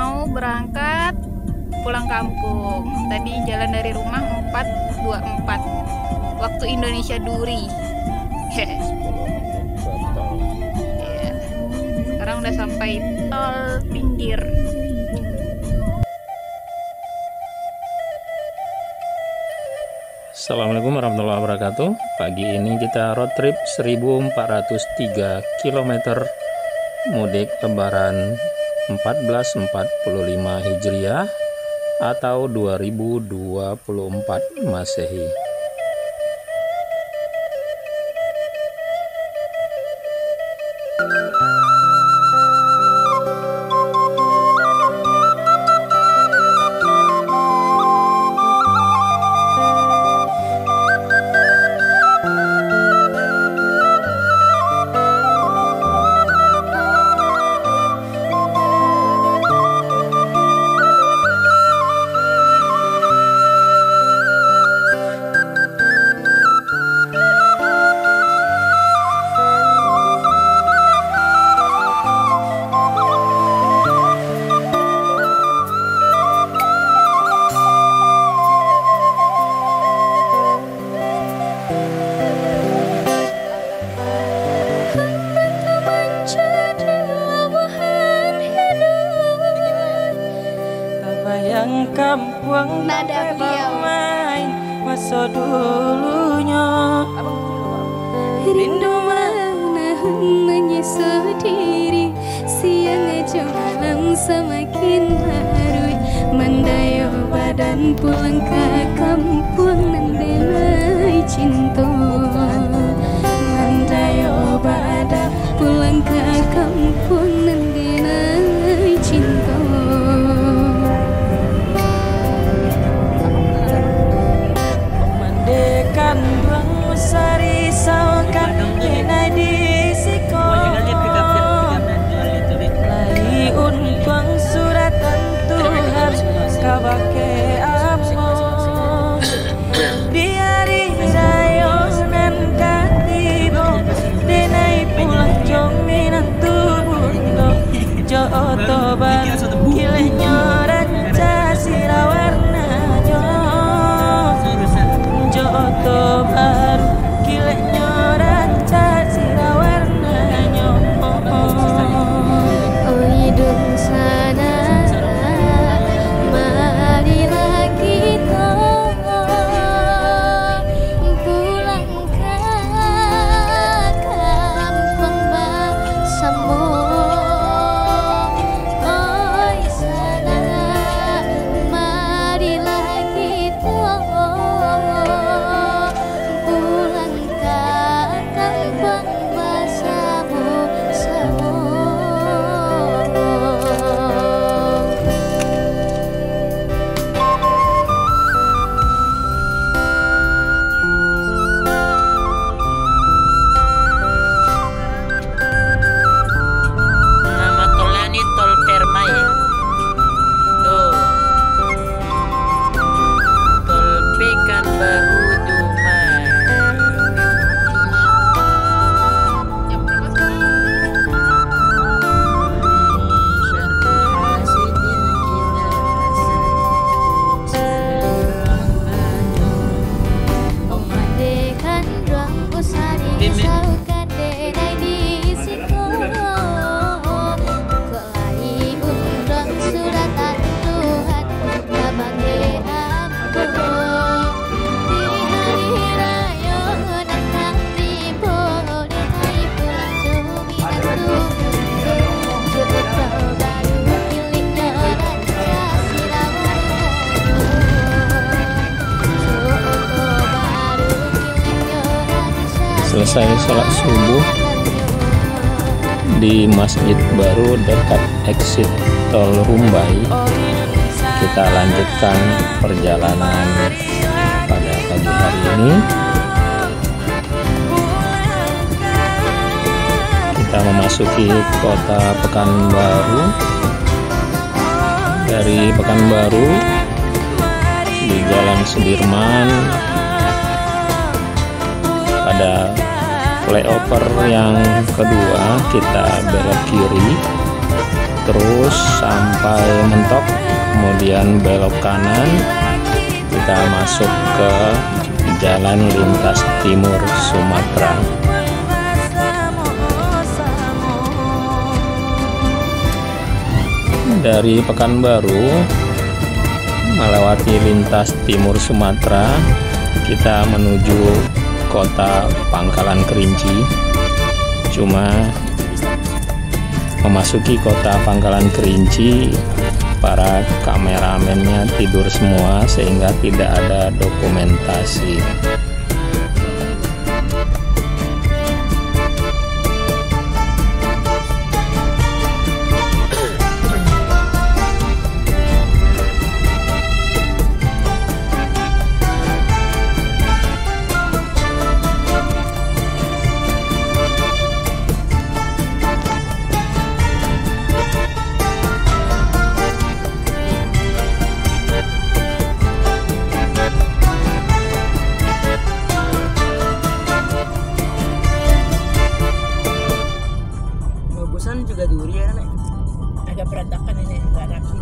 mau berangkat pulang kampung. Tadi jalan dari rumah 4.24 waktu Indonesia Duri. Ya. Sekarang udah sampai tol pinggir. Assalamualaikum warahmatullahi wabarakatuh. Pagi ini kita road trip 1403 km mudik lebaran 1445 Hijriah atau 2024 Masehi. Yang kampung nada beliau main masa dulunya, rindu menahan menyesal diri, siang aja malam semakin larut, mendayo badan pulang ke kampung nandelai cinta, mendayo badan pulang ke kampung nandelai cinta. Sari saukan enai di siko lai unpang suratan Tuhan kawake amo di hari raya nan katibo denai pulang jominan tubuhno joto bar kileh nyoran casirawarna joto bar Selesai sholat subuh di masjid baru dekat exit tol Rumbai, kita lanjutkan perjalanan pada pagi hari ini. Kita memasuki kota Pekanbaru. Dari Pekanbaru di Jalan Sudirman pada flyover yang kedua kita belok kiri terus sampai mentok, kemudian belok kanan, kita masuk ke Jalan Lintas Timur Sumatera. Dari Pekanbaru melewati lintas Timur Sumatera, kita menuju kota Pangkalan Kerinci. Cuma memasuki kota Pangkalan Kerinci, para kameramennya tidur semua sehingga tidak ada dokumentasi. Bagusan juga duri ya, Nek. Agak berantakan ini, nggak rapi.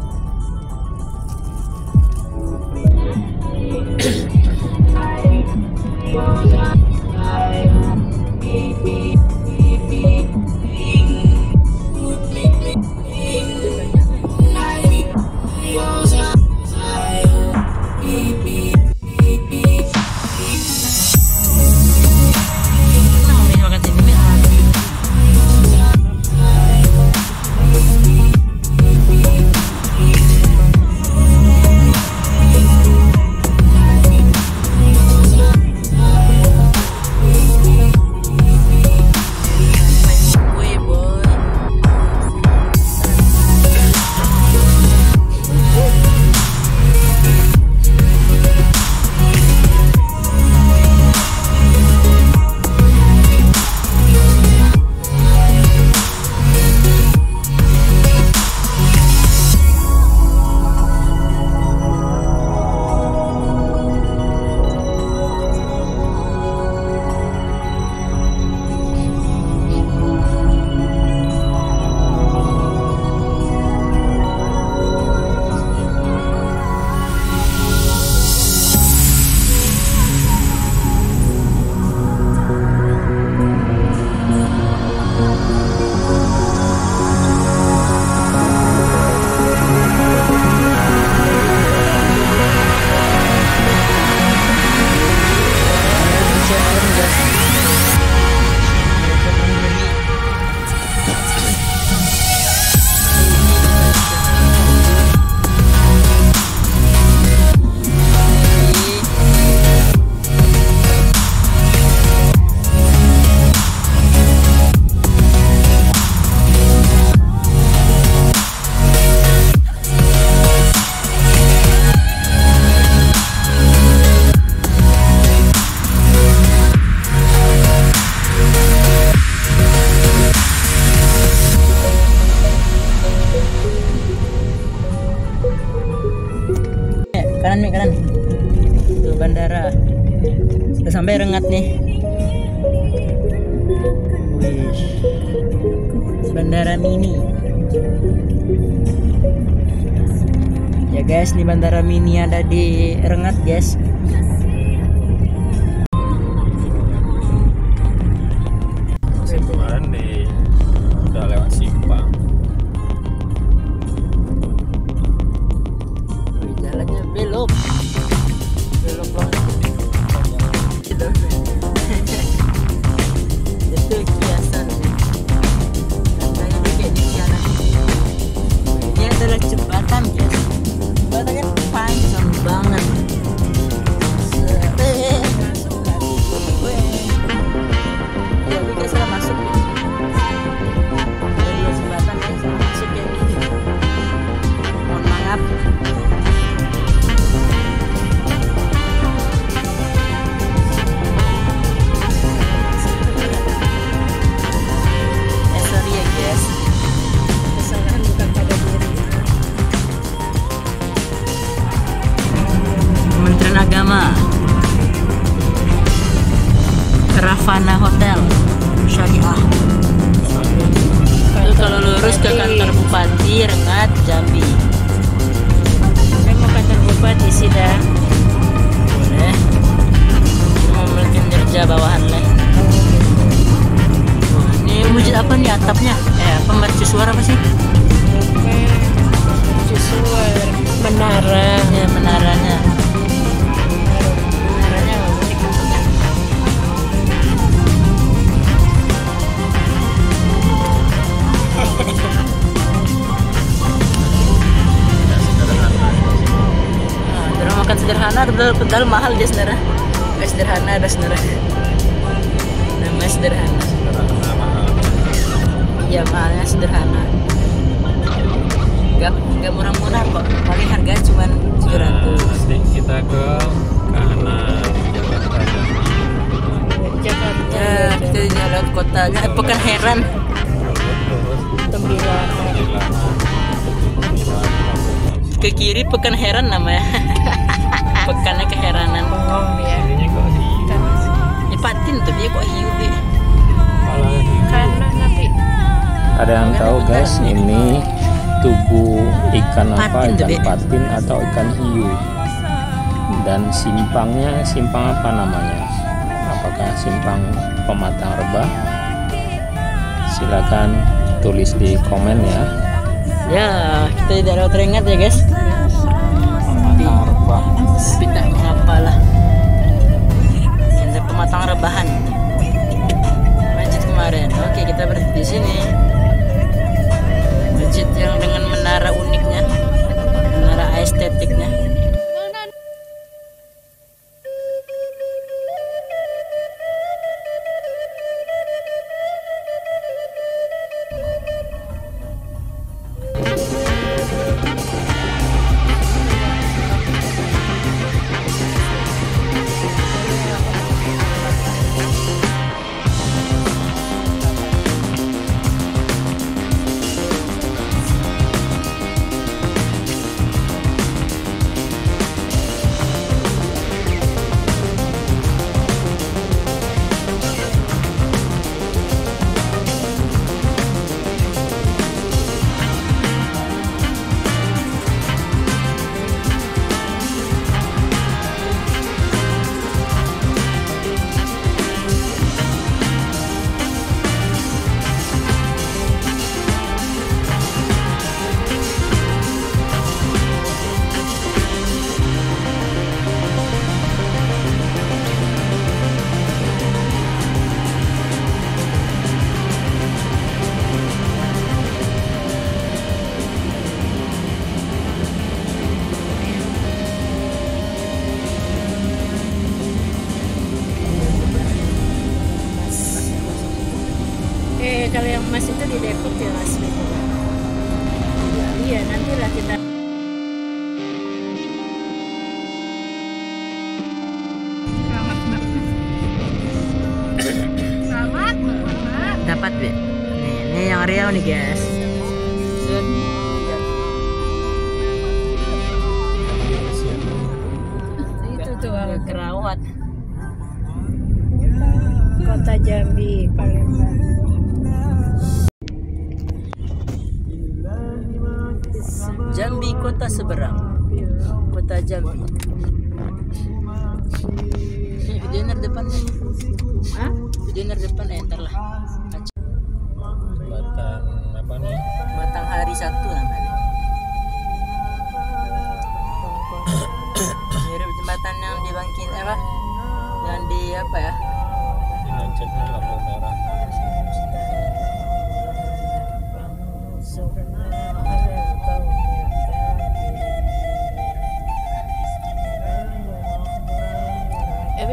Kanan nih, kanan. Tuh bandara. Sudah sampai Rengat nih. Wih. Bandara mini. Ya guys, nih bandara mini ada di Rengat, guys. Kemarin udah lewat Simpang. Jalannya belok banget itu kiasan kayaknya kayak di jalan ini adalah jembatan, guys. Jembatan kan panjang banget. Tapi guys, salah masuk dari jembatan, guys, salah masuk kayak gini. Mohon maaf. Kementerian Agama, Ravana Hotel Syariah. Itu kalau lurus ke kantor bupati, sederhana, padahal mahal dia saudara. Nggak sederhana ada saudara. Namanya sederhana. Iya mahalnya sederhana. Gak murah-murah kok. Paling harganya cuma 700. Nanti kita ke kanan Jakarta. Jakarta. Ya, kita jalan kotanya. Pekan Heran. Tembilan. Ke kiri Pekan Heran namanya. Pekannya keheranan. Bengong dia. Ininya kok hiu. Ya patin tuh dia kok hiu deh. Kanan tapi Ada yang tahu guys, ini tubuh ikan apa? Patin tuh, Ikan Dek. patin atau ikan hiu? Dan simpangnya simpang apa namanya? Apakah simpang pematang rebah? Silakan tulis di komen ya. Ya, kita tidak ada teringat ya guys. Pematang rebah. Tapi tak mengapa lah. Ini pematang rebahan. Masjid kemarin. Oke, kita berhenti di sini. Masjid yang dengan menara uniknya, menara estetiknya. kalau yang emas itu di Depok ya Mas. Iya, nantilah kita. Selamat. Dapat Be. Ini yang Riau nih guys. Set. Itu tuh Kerawat. Kota Jambi, Palembang. Jambi kota seberang. Kota Jambi. Ini videonya depan nih. Hah? Videonya depan entar lah. Jembatan apa nih? Matahari 1 namanya. Mirip jembatan yang di Bangkin apa? Yang di apa ya? Di loncengnya lampu merah.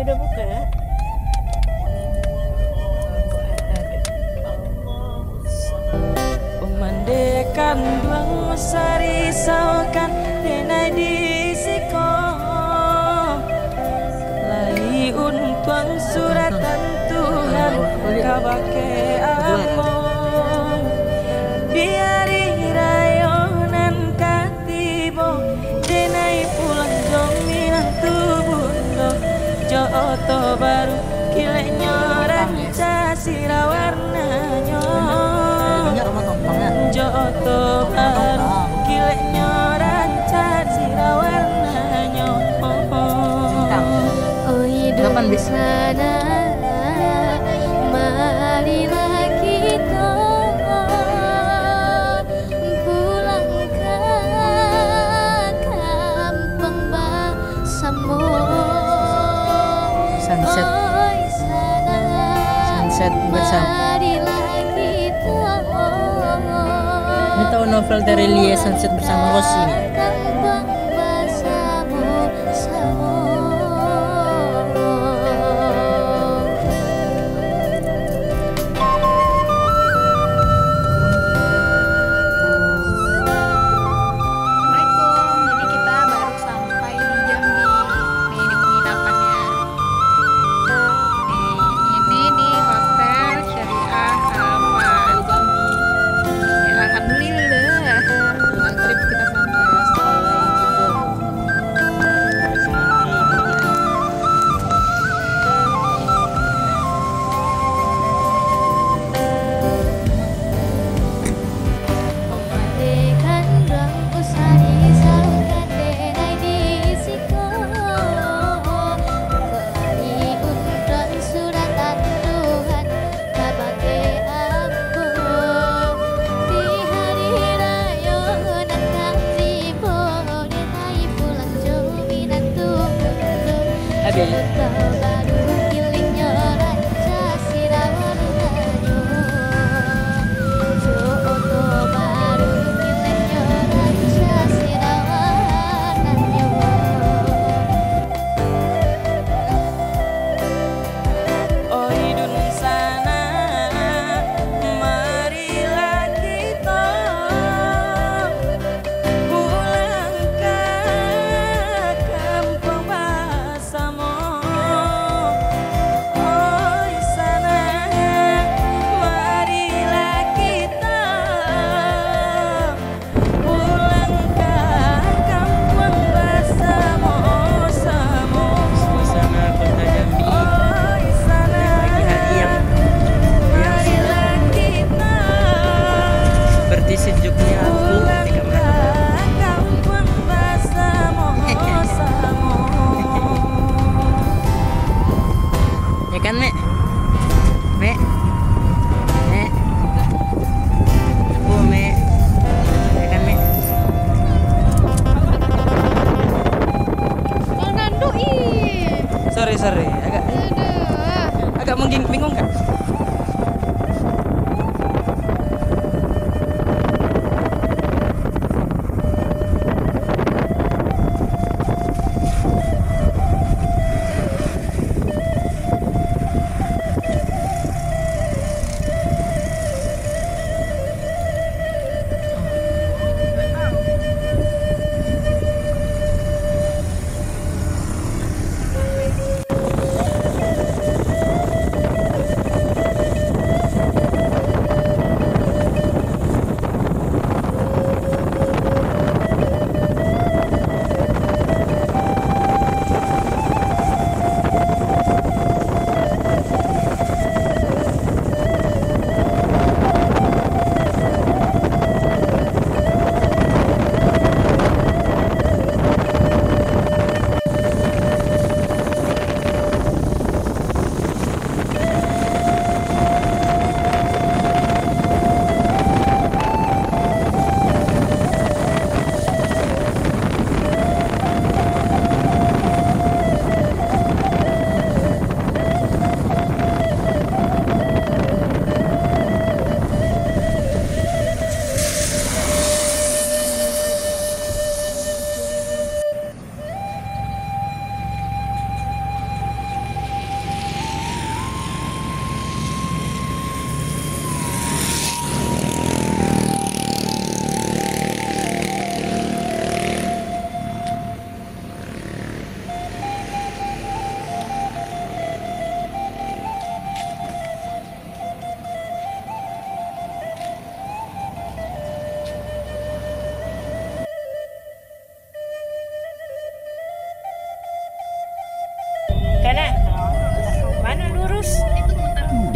Udah buka ya? Pemandekan duang mesari saukan denai di siko lai untuang suratan Tuhan kabake among biari rayonan katibo denai pulang dominan tubundo joto baru kilenya ranca sirawarnanya joto baru kilenya ranca sirawarnanya Oh hidup sana, marilah kita pulang ke kampung Basamu. Sunset. Oi sana, Sunset bersama. marilah kita Ini tahu novel dari Lia Sunset bersama Rosi. kampung Basamu, Samu. Sorry, agak bingung kan?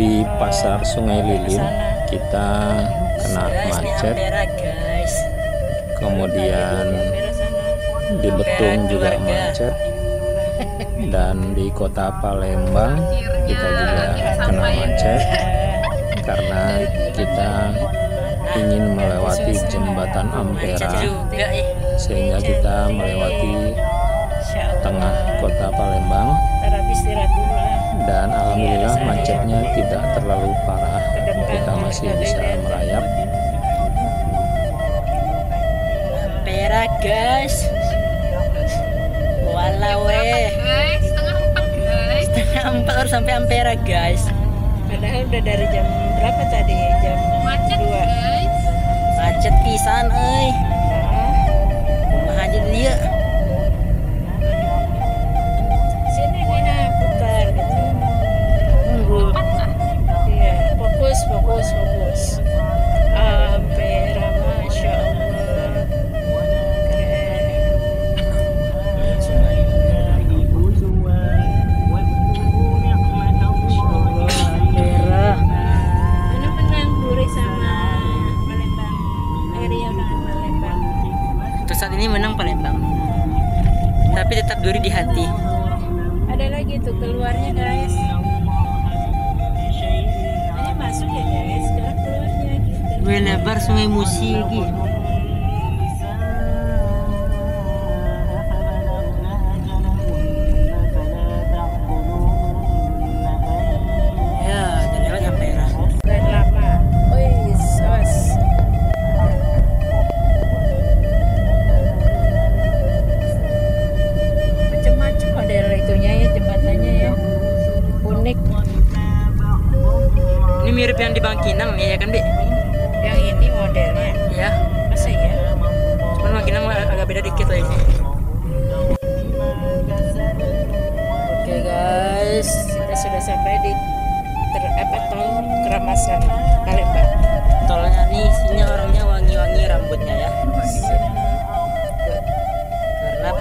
Di pasar Sungai Lilin kita kena macet, kemudian di Betung juga macet, dan di kota Palembang kita juga kena macet karena kita ingin melewati jembatan Ampera, sehingga kita melewati tengah kota Palembang. Dan alhamdulillah macetnya tidak terlalu parah, kita masih bisa merayap. Ampera guys, walau setengah 4 baru sampai Ampera guys. Padahal udah dari jam berapa tadi? Jam 2. Macet pisan kumaha aja dia. Sini Nina putar gitu. Iya, fokus. Ampera, masya Allah, Ampera. Mana menang Buri sama Palembang? Area Palembang. Untuk saat ini menang Palembang, tapi tetap Duri di hati. Ada lagi tuh keluarnya guys. Ini masuk ya guys, sekarang keluarnya gitu. Gue lebar Sungai Musi lagi.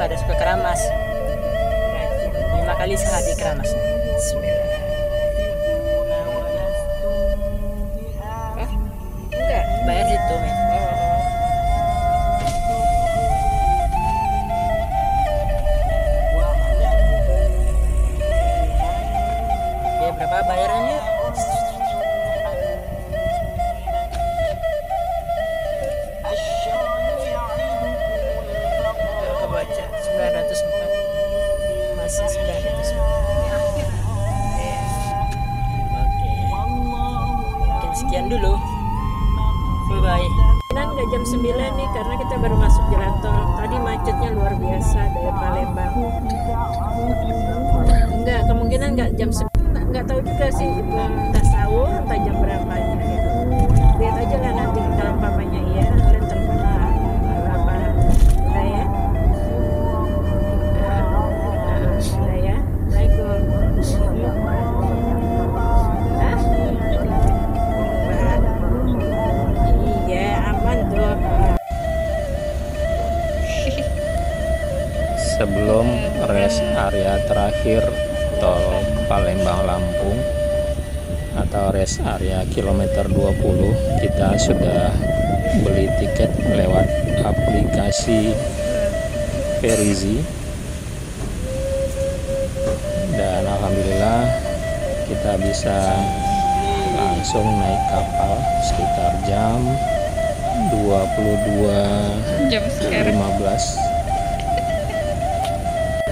ada suka keramas. 5 kali sehari keramasnya. Enggak. Bayar situ men. Ya berapa bayarannya? Aku baca 904. Masih 904. Oke. Mungkin sekian dulu. Bye. Kan nggak jam 9 nih karena kita baru masuk jalan tol. Tadi macetnya luar biasa dari Palembang. Enggak, kemungkinan nggak jam 9. Nggak tahu juga sih, entah sahur, entah jam berapanya gitu. Lihat aja lah nanti kalau umpamanya iya, kalian telepon lah. Apa? Udah ya? Udah ya? Assalamualaikum. Hah? Iya, aman tuh. Sebelum rest area terakhir tol Palembang Lampung atau rest area kilometer 20, kita sudah beli tiket lewat aplikasi Verizi, dan alhamdulillah kita bisa langsung naik kapal sekitar jam 22.15.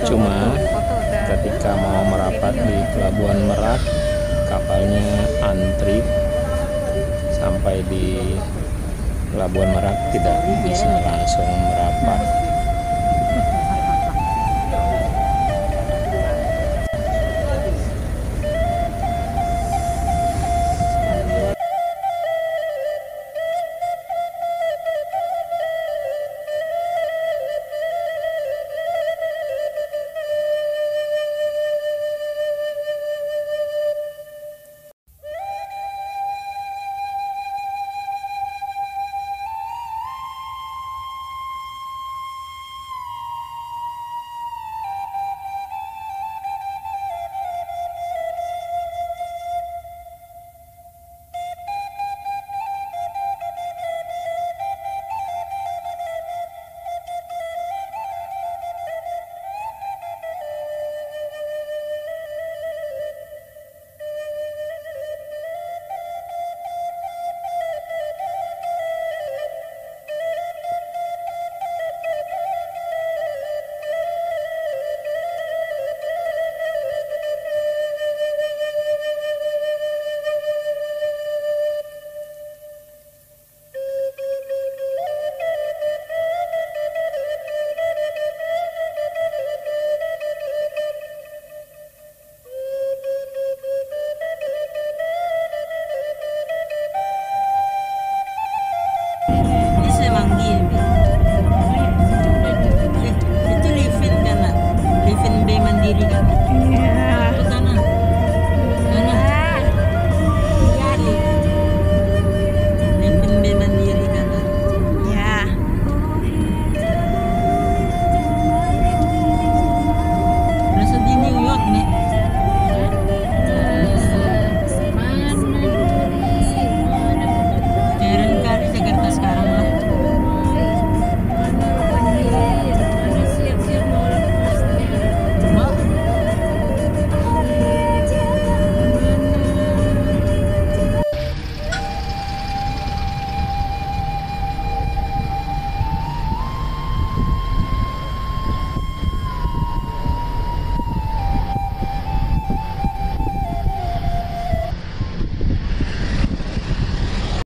Cuma ketika mau merapat di Pelabuhan Merak, kapalnya antri sampai di Pelabuhan Merak, tidak bisa langsung merapat.